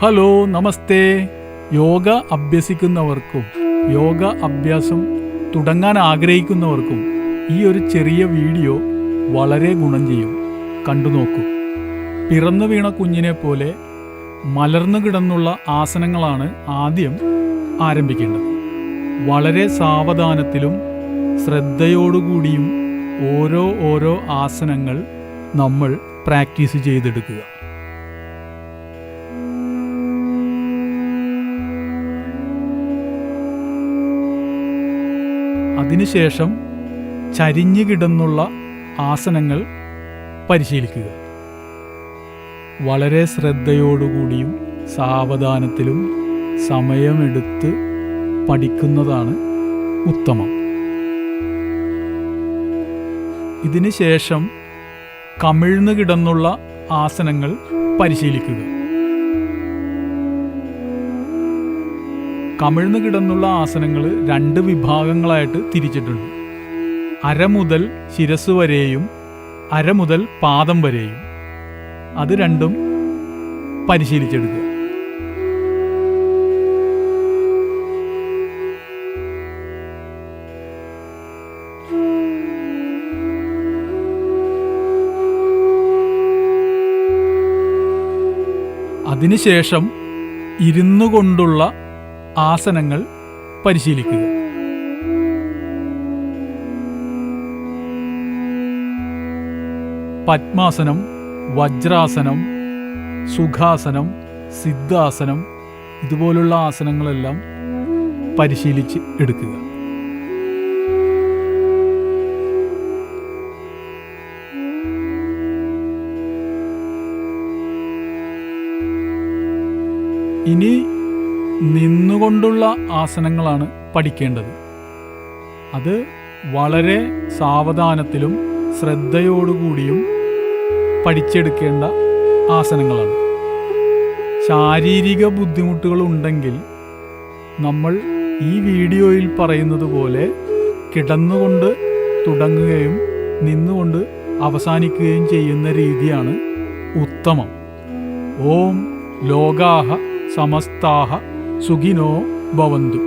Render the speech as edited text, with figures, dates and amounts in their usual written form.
Hello, നമസ്തേ. യോഗ അഭ്യസിക്കുന്നവർക്കും യോഗ അഭ്യാസം തുടങ്ങാൻ ആഗ്രഹിക്കുന്നവർക്കും ഈ ഒരു ചെറിയ വീഡിയോ വളരെ ഗുണം ചെയ്യും. കണ്ടു നോക്കൂ. പിറന്നു വീണ കുഞ്ഞിനെ പോലെ മലർന്നു കിടന്നുള്ള ആസനങ്ങളാണ് ആദ്യം ആരംഭിക്കേണ്ടത്. വളരെ സാവധാനത്തിലും ശ്രദ്ധയോടുകൂടിയും ഓരോ ആസനങ്ങൾ നമ്മൾ പ്രാക്ടീസ് ചെയ്തെടുക്കുക. അതിനുശേഷം ചരിഞ്ഞു കിടന്നുള്ള ആസനങ്ങൾ പരിശീലിക്കുക. വളരെ ശ്രദ്ധയോടുകൂടിയും സാവധാനത്തിലും സമയമെടുത്ത് പഠിക്കുന്നതാണ് ഉത്തമം. ഇതിനുശേഷം കമിഴ്ന്നു കിടന്നുള്ള ആസനങ്ങൾ പരിശീലിക്കുക. കമിഴ്ന്നു കിടന്നുള്ള ആസനങ്ങൾ 2 വിഭാഗങ്ങളായിട്ട് തിരിച്ചിട്ടുണ്ട്. അര മുതൽ ശിരസ് വരെയും അര മുതൽ പാദം വരെയും. അത് രണ്ടും പരിശീലിച്ചെടുക്കുക. അതിനുശേഷം ഇരുന്നു കൊണ്ടുള്ള ആസനങ്ങൾ പരിശീലിക്കുക. പദ്മാസനം, വജ്രാസനം, സുഖാസനം, സിദ്ധാസനം ഇതുപോലുള്ള ആസനങ്ങളെല്ലാം പരിശീലിച്ച് എടുക്കുക. ഇനി നിന്നുകൊണ്ടുള്ള ആസനങ്ങളാണ് പഠിക്കേണ്ടത്. അത് വളരെ സാവധാനത്തിലും ശ്രദ്ധയോടുകൂടിയും പഠിച്ചെടുക്കേണ്ട ആസനങ്ങളാണ്. ശാരീരിക ബുദ്ധിമുട്ടുകൾ ഉണ്ടെങ്കിൽ നമ്മൾ ഈ വീഡിയോയിൽ പറയുന്നത് പോലെ കിടന്നുകൊണ്ട് തുടങ്ങുകയും നിന്നുകൊണ്ട് അവസാനിക്കുകയും ചെയ്യുന്ന രീതിയാണ് ഉത്തമം. ഓം ലോകാഹ സമസ്താഹ സുഖിനോ ഭവന്തു.